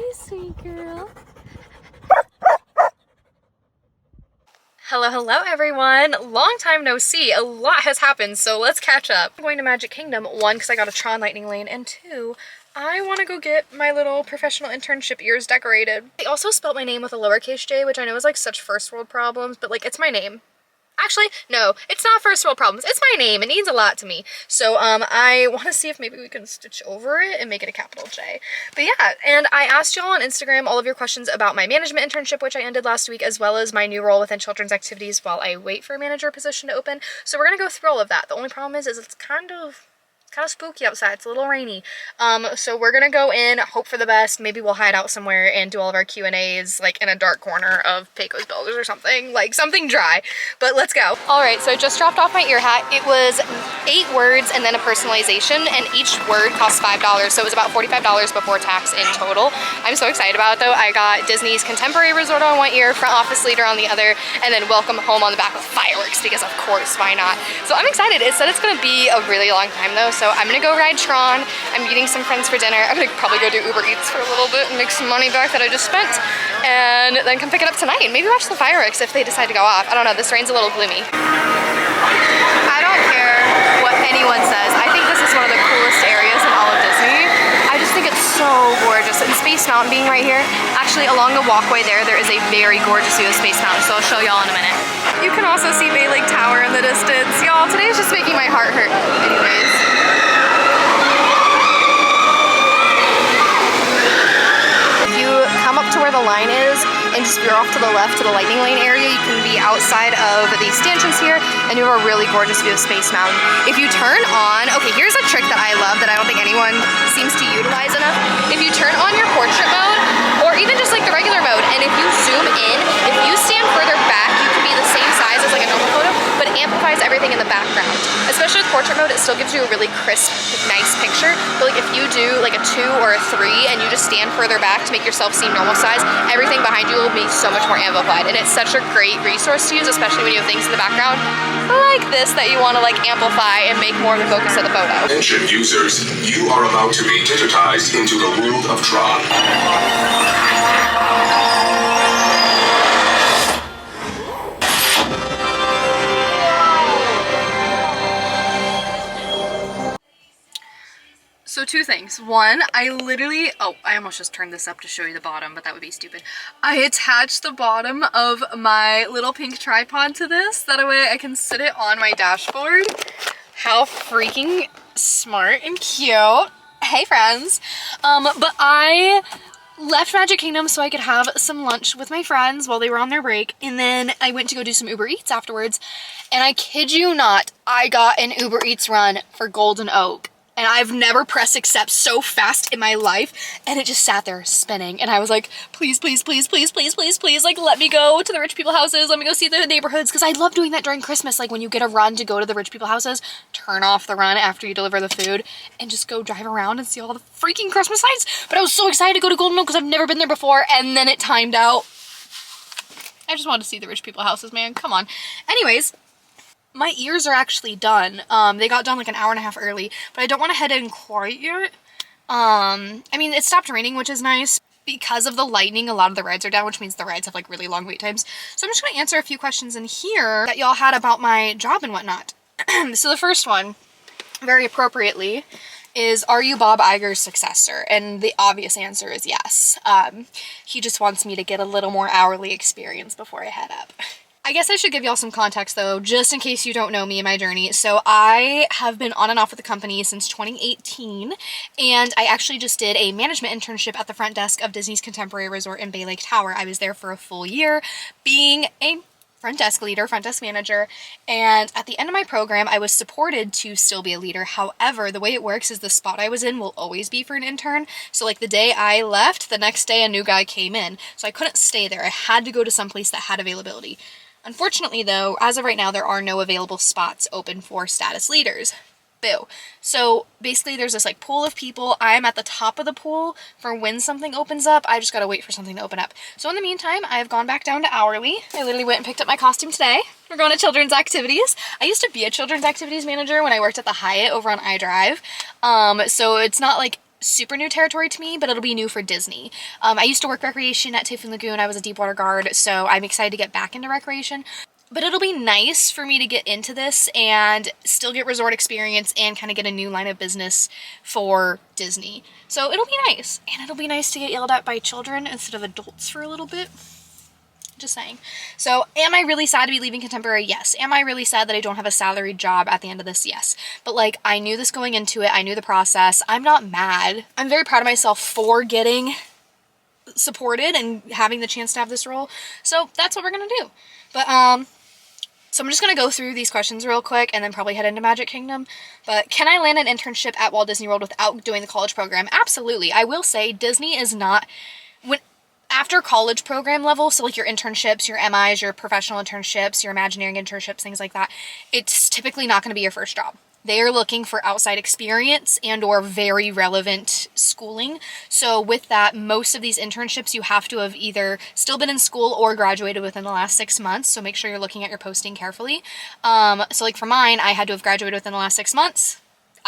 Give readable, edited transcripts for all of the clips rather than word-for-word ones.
Hi, sweet girl. Hello everyone. Long time no see. A lot has happened, so let's catch up. I'm going to Magic Kingdom, one, because I got a Tron Lightning Lane, and two, I want to go get my little professional internship ears decorated. They also spelled my name with a lowercase j, which I know is like such first world problems, but like it's my name. Actually, no, it's not first world problems. It's my name. It means a lot to me. So I want to see if maybe we can stitch over it and make it a capital J. But yeah, and I asked y'all on Instagram all of your questions about my management internship, which I ended last week, as well as my new role within children's activities while I wait for a manager position to open. So we're going to go through all of that. The only problem is it's kind of spooky outside. It's a little rainy. So we're gonna go in, hope for the best. Maybe we'll hide out somewhere and do all of our Q&As like in a dark corner of Pecos Builders or something, like something dry. But let's go. All right, so I just dropped off my ear hat. It was 8 words and then a personalization, and each word cost $5. So it was about $45 before tax in total. I'm so excited about it though. I got Disney's Contemporary Resort on one ear, Front Office Leader on the other, and then Welcome Home on the back with fireworks, because of course, why not? So I'm excited. It said it's gonna be a really long time though, so I'm gonna go ride Tron. I'm meeting some friends for dinner. I'm gonna probably go do UberEats for a little bit and make some money back that I just spent, and then come pick it up tonight and maybe watch the fireworks if they decide to go off. I don't know, this rain's a little gloomy. I don't care what anyone says. I think this is one of the coolest areas in all of Disney. I just think it's so gorgeous. And Space Mountain being right here, actually along the walkway there is a very gorgeous view of Space Mountain, so I'll show y'all in a minute. You can also see Bay Lake Tower in the distance. Y'all, today is just making my heart hurt. Anyways. Come up to where the line is and just veer off to the left to the Lightning Lane area. You can be outside of the stanchions here and you have a really gorgeous view of Space Mountain. If you turn on, okay, here's a trick that I love that I don't think anyone seems to utilize enough. If you turn on your portrait mode, or even just like the regular mode, and if you zoom in, if you stand further back, you can be the same size as like a normal photo, but it amplifies everything in the background. Especially with portrait mode, it still gives you a really crisp, nice picture. But like if you do like a 2 or a 3 and you just stand further back to make yourself seem normal size, everything behind you will be so much more amplified. And it's such a great resource to use, especially when you have things in the background like this that you want to like amplify and make more of the focus of the photo. Attention users, you are about to be digitized into the world of Tron. So 2 things. One, I literally, oh, I almost just turned this up to show you the bottom, but that would be stupid. I attached the bottom of my little pink tripod to this. That way I can sit it on my dashboard. How freaking smart and cute. Hey friends. But I left Magic Kingdom so I could have some lunch with my friends while they were on their break, and then I went to go do some Uber Eats afterwards, and I kid you not, I got an Uber Eats run for Golden Oak. And I've never pressed accept so fast in my life, and it just sat there spinning. And I was like, please, please, please, please, please, please, please, like let me go to the rich people houses. Let me go see the neighborhoods, because I love doing that during Christmas. Like when you get a run to go to the rich people houses, turn off the run after you deliver the food and just go drive around and see all the freaking Christmas lights. But I was so excited to go to Golden Oak because I've never been there before, and then it timed out. I just wanted to see the rich people houses, man. Come on. Anyways, my ears are actually done. They got done like an hour and a half early, but I don't want to head in quite yet. I mean, it stopped raining, which is nice. Because of the lightning, a lot of the rides are down, which means the rides have like really long wait times. So I'm just going to answer a few questions in here that y'all had about my job and whatnot. So the first one, very appropriately, is, are you Bob Iger's successor? And the obvious answer is yes. He just wants me to get a little more hourly experience before I head up. I guess I should give y'all some context though, just in case you don't know me and my journey. So I have been on and off with the company since 2018, and I actually just did a management internship at the front desk of Disney's Contemporary Resort in Bay Lake Tower. I was there for a full year being a front desk leader, front desk manager, and at the end of my program, I was supported to still be a leader. However, the way it works is the spot I was in will always be for an intern. So like the day I left, the next day a new guy came in. So I couldn't stay there. I had to go to some place that had availability. Unfortunately though, as of right now, there are no available spots open for status leaders. Boo. So basically there's this like pool of people. I'm at the top of the pool for when something opens up. I just gotta wait for something to open up. So in the meantime, I've gone back down to hourly. I literally went and picked up my costume today. We're going to children's activities. I used to be a children's activities manager when I worked at the Hyatt over on iDrive. So it's not like super new territory to me, but it'll be new for Disney. I used to work recreation at Typhoon Lagoon. I was a deep water guard, so I'm excited to get back into recreation. But it'll be nice for me to get into this and still get resort experience and kind of get a new line of business for Disney. So it'll be nice. And it'll be nice to get yelled at by children instead of adults for a little bit. Just saying. So am I really sad to be leaving Contemporary? Yes. Am I really sad that I don't have a salaried job at the end of this? Yes. But like, I knew this going into it. I knew the process. I'm not mad. I'm very proud of myself for getting supported and having the chance to have this role. So that's what we're going to do. But, so I'm just going to go through these questions real quick and then probably head into Magic Kingdom. But can I land an internship at Walt Disney World without doing the college program? Absolutely. I will say Disney is not, after college program level, so like your internships, your MIs, your professional internships, your Imagineering internships, things like that, it's typically not going to be your first job. They are looking for outside experience and or very relevant schooling. So with that, most of these internships, you have to have either still been in school or graduated within the last 6 months. So make sure you're looking at your posting carefully. So like for mine, I had to have graduated within the last 6 months.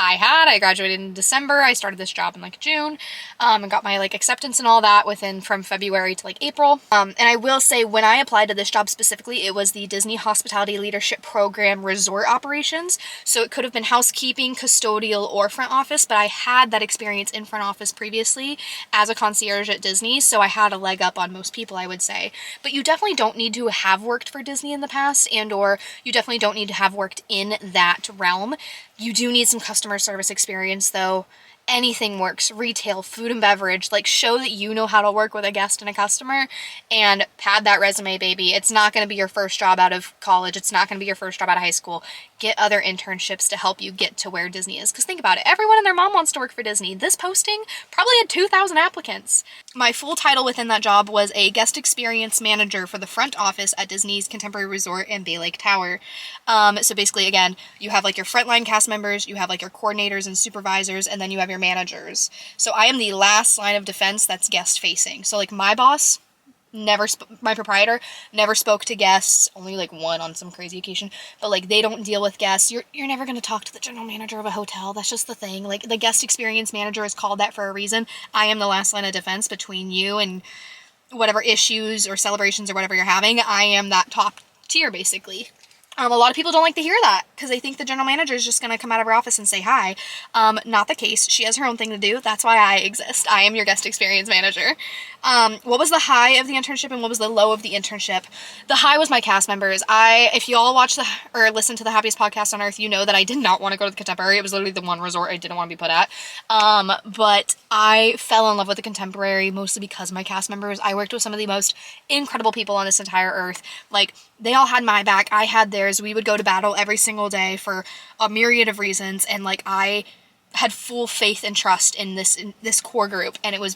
I graduated in December. I started this job in like June, and got my like acceptance and all that from February to like April. And I will say when I applied to this job specifically, it was the Disney Hospitality Leadership Program Resort Operations. So it could have been housekeeping, custodial, or front office, but I had that experience in front office previously as a concierge at Disney. So I had a leg up on most people, I would say. But you definitely don't need to have worked for Disney in the past, and or you definitely don't need to have worked in that realm. You do need some customer service experience though. Anything works. Retail, food and beverage. Like, show that you know how to work with a guest and a customer and pad that resume, baby. It's not going to be your first job out of college. It's not going to be your first job out of high school. Get other internships to help you get to where Disney is. Because think about it. Everyone and their mom wants to work for Disney. This posting probably had 2,000 applicants. My full title within that job was a guest experience manager for the front office at Disney's Contemporary Resort and Bay Lake Tower. So basically, again, you have like your frontline cast members, you have like your coordinators and supervisors, and then you have your managers. So I am the last line of defense that's guest facing. So like my boss, my proprietor never spoke to guests, only like one on some crazy occasion, but like they don't deal with guests. You're never going to talk to the general manager of a hotel. That's just the thing. Like the guest experience manager is called that for a reason. I am the last line of defense between you and whatever issues or celebrations or whatever you're having. I am that top tier basically. A lot of people don't like to hear that because they think the general manager is just going to come out of her office and say hi. Not the case. She has her own thing to do. That's why I exist. I am your guest experience manager. What was the high of the internship and what was the low of the internship? The high was my cast members. If you all watch or listen to the Happiest Podcast on Earth, you know that I did not want to go to the Contemporary. It was literally the one resort I didn't want to be put at. But I fell in love with the Contemporary mostly because of my cast members. I worked with some of the most incredible people on this entire earth. Like, they all had my back. I had theirs. We would go to battle every single day for a myriad of reasons. And like, I had full faith and trust in this core group. And it was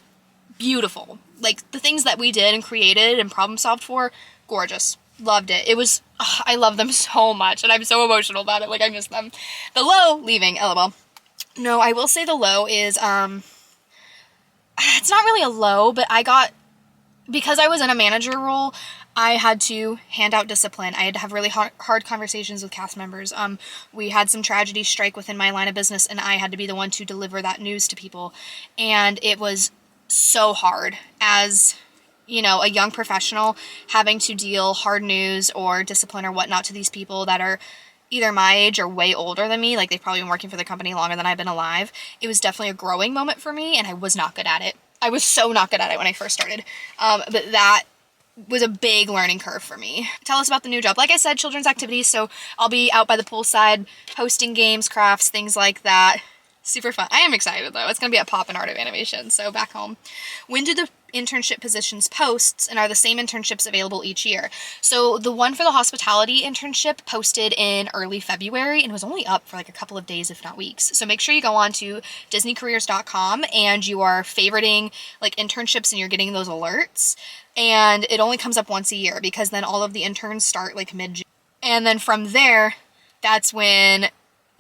beautiful. Like, the things that we did and created and problem solved for, gorgeous. Loved it. It was, I love them so much. And I'm so emotional about it. Like, I miss them. The low, leaving, LOL. No, I will say the low is, it's not really a low, but because I was in a manager role, I had to hand out discipline. I had to have really hard conversations with cast members. We had some tragedy strike within my line of business, and I had to be the one to deliver that news to people. And it was so hard as, you know, a young professional having to deal hard news or discipline or whatnot to these people that are either my age or way older than me. Like, they've probably been working for the company longer than I've been alive. It was definitely a growing moment for me, and I was not good at it. I was so not good at it when I first started. But that was a big learning curve for me. Tell us about the new job. Like I said, children's activities, so I'll be out by the poolside hosting games, crafts, things like that. Super fun. I am excited though. It's going to be at Pop and Art of Animation, so back home. When do the internship positions posts, and are the same internships available each year? So the one for the hospitality internship posted in early February and was only up for like a couple of days, if not weeks. So make sure you go on to disneycareers.com and you are favoriting like internships and you're getting those alerts. And it only comes up once a year because then all of the interns start like mid-June. And then from there, that's when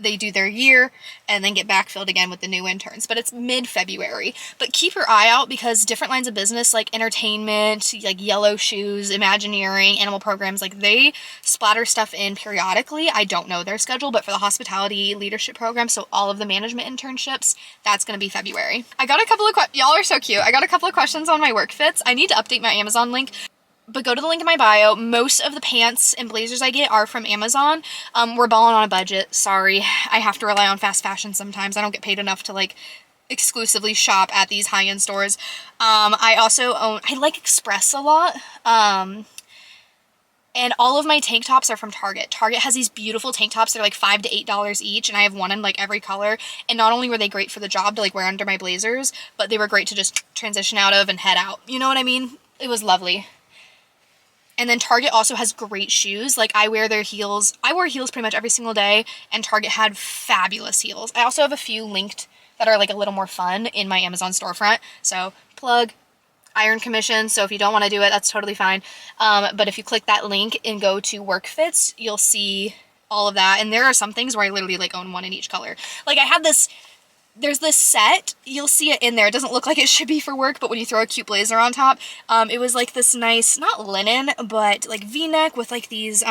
they do their year and then get backfilled again with the new interns. But it's mid-February. But keep your eye out because different lines of business like entertainment, like Yellow Shoes, Imagineering, animal programs, like they splatter stuff in periodically. I don't know their schedule, but for the hospitality leadership program, so all of the management internships, that's going to be February. I got a couple of y'all are so cute. I got a couple of questions on my work fits. I need to update my Amazon link. But go to the link in my bio. Most of the pants and blazers I get are from Amazon. We're balling on a budget. Sorry. I have to rely on fast fashion sometimes. I don't get paid enough to like exclusively shop at these high-end stores. I also I like Express a lot. And all of my tank tops are from Target. Target has these beautiful tank tops. They're like $5 to $8 each, and I have one in like every color. And not only were they great for the job to like wear under my blazers, but they were great to just transition out of and head out. You know what I mean? It was lovely. And then Target also has great shoes. Like I wear their heels. I wear heels pretty much every single day, and Target had fabulous heels. I also have a few linked that are like a little more fun in my Amazon storefront. So plug, iron commission. So if you don't want to do it, that's totally fine. But if you click that link and go to work fits, you'll see all of that. And there are some things where I literally like own one in each color. Like I had this, there's this set, you'll see it in there. It doesn't look like it should be for work, but when you throw a cute blazer on top, it was like this nice, not linen, but like V-neck with like these,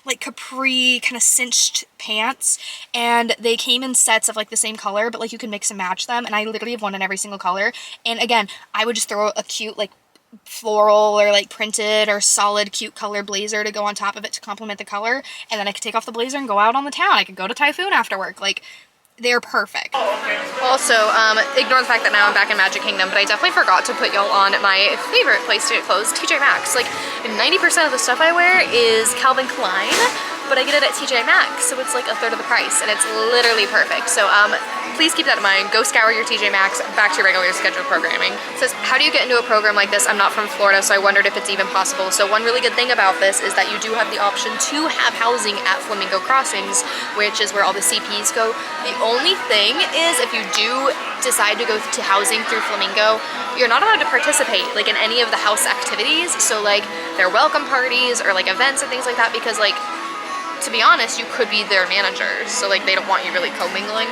like capri kind of cinched pants, and they came in sets of like the same color, but like you can mix and match them, and I literally have one in every single color. And again, I would just throw a cute like floral or like printed or solid cute color blazer to go on top of it to complement the color, and then I could take off the blazer and go out on the town. I could go to Typhoon after work. Like they're perfect. Also, ignore the fact that now I'm back in Magic Kingdom, but I definitely forgot to put y'all on my favorite place to get clothes, TJ Maxx. Like 90% of the stuff I wear is Calvin Klein, but I get it at TJ Maxx, so it's like a third of the price, and it's literally perfect. So please keep that in mind. Go scour your TJ Maxx, back to your regular scheduled programming. It says, how do you get into a program like this? I'm not from Florida, so I wondered if it's even possible. So one really good thing about this is that you do have the option to have housing at Flamingo Crossings, which is where all the CPs go. The only thing is if you do decide to go to housing through Flamingo, you're not allowed to participate like in any of the house activities. So like their welcome parties or like events and things like that, because like, to be honest, you could be their manager, so like they don't want you really commingling,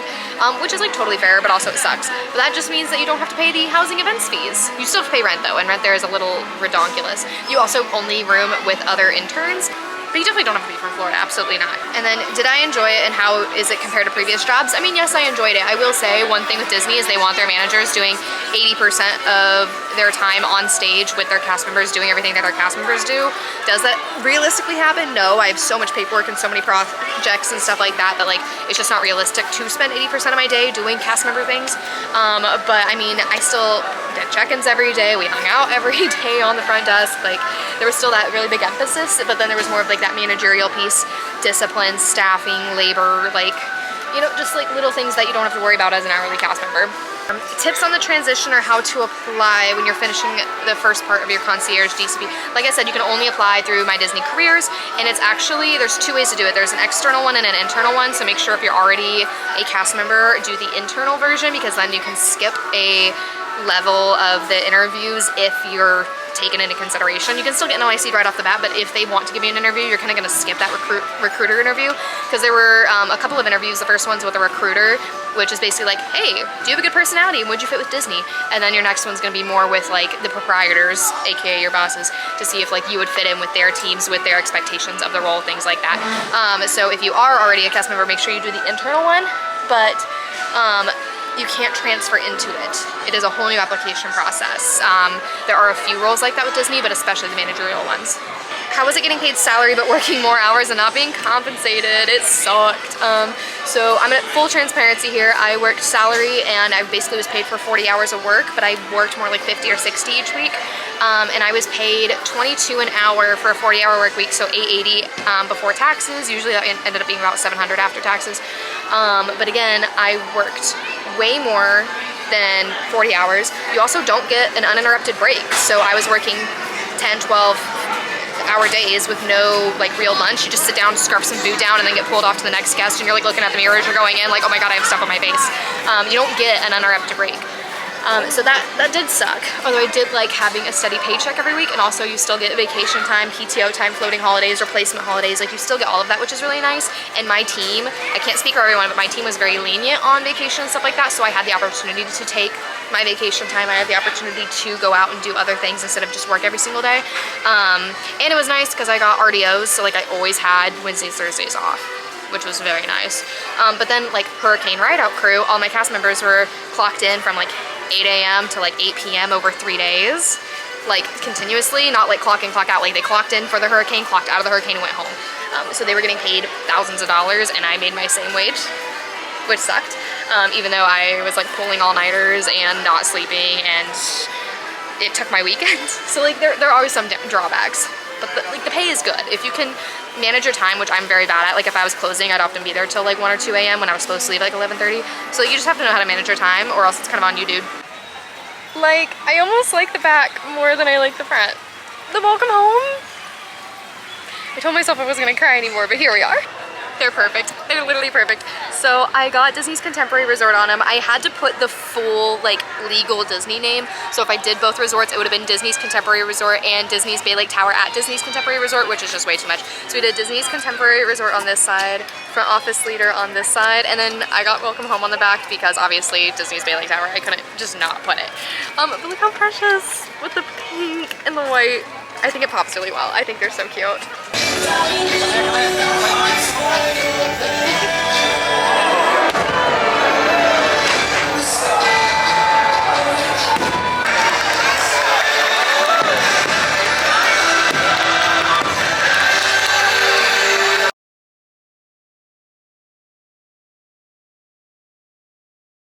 which is like totally fair, but also it sucks. But that just means that you don't have to pay the housing events fees. You still have to pay rent though, and rent there is a little redonkulous. You also only room with other interns, but you definitely don't have to be from Florida, absolutely not. And then, did I enjoy it and how is it compared to previous jobs? I mean, yes, I enjoyed it. I will say one thing with Disney is they want their managers doing 80% of their time on stage with their cast members, doing everything that their cast members do. Does that realistically happen? No, I have so much paperwork and so many projects and stuff like that that like, it's just not realistic to spend 80% of my day doing cast member things. But I mean, I still did check-ins every day. We hung out every day on the front desk. Like there was still that really big emphasis, but then there was more of like that managerial piece, discipline, staffing, labor, like, you know, just like little things that you don't have to worry about as an hourly cast member. Tips on the transition or how to apply when you're finishing the first part of your concierge DCP. Like I said, you can only apply through My Disney Careers, and it's actually, there's two ways to do it. There's an external one and an internal one, so make sure if you're already a cast member, do the internal version, because then you can skip a level of the interviews if you're taken into consideration. You can still get an OIC right off the bat, but if they want to give you an interview, you're kind of going to skip that recruiter interview, because there were a couple of interviews. The first one's with a recruiter, which is basically like, hey, do you have a good personality? Would you fit with Disney? And then your next one's going to be more with like the proprietors, aka your bosses, to see if like you would fit in with their teams, with their expectations of the role, things like that. So if you are already a cast member, make sure you do the internal one, but you can't transfer into it. It is a whole new application process. There are a few roles like that with Disney, but especially the managerial ones. How was it getting paid salary but working more hours and not being compensated? It sucked. So I'm at full transparency here. I worked salary and I basically was paid for 40 hours of work, but I worked more like 50 or 60 each week. And I was paid $22 an hour for a 40-hour work week, so $880 before taxes. Usually that ended up being about $700 after taxes. But again, I worked way more than 40 hours. You also don't get an uninterrupted break. So I was working 10, 12 hour days with no like real lunch. You just sit down, scarf some food down, and then get pulled off to the next guest, and you're like looking at the mirror as you're going in like, oh my god, I have stuff on my face. You don't get an uninterrupted break. So that did suck. Although I did like having a steady paycheck every week, and also you still get vacation time, PTO time, floating holidays, replacement holidays. Like you still get all of that, which is really nice. And my team, I can't speak for everyone, but my team was very lenient on vacation and stuff like that. So I had the opportunity to take my vacation time. I had the opportunity to go out and do other things instead of just work every single day. And it was nice because I got RDOs, so like I always had Wednesdays, Thursdays off, which was very nice. But then like Hurricane Rideout crew, all my cast members were clocked in from like 8 a.m. to like 8 p.m. over 3 days, like continuously, not like clock in, clock out. Like they clocked in for the hurricane, clocked out of the hurricane, and went home. So they were getting paid thousands of dollars, and I made my same wage, which sucked. Even though I was like pulling all-nighters and not sleeping, and it took my weekend. So like there are always some drawbacks, but the pay is good if you can manage your time, which I'm very bad at. Like if I was closing, I'd often be there till like 1 or 2 a.m. when I was supposed to leave at like 11:30. So you just have to know how to manage your time, or else it's kind of on you, dude. Like I almost like the back more than I like the front. The welcome home. I told myself I wasn't gonna cry anymore, but here we are. They're perfect. They're literally perfect. So I got Disney's Contemporary Resort on them. I had to put the full like legal Disney name. So if I did both resorts, it would have been Disney's Contemporary Resort and Disney's Bay Lake Tower at Disney's Contemporary Resort, which is just way too much. So we did Disney's Contemporary Resort on this side, Front Office Leader on this side, and then I got Welcome Home on the back because obviously Disney's Bay Lake Tower, I couldn't just not put it. But look how precious with the pink and the white. I think it pops really well. I think they're so cute.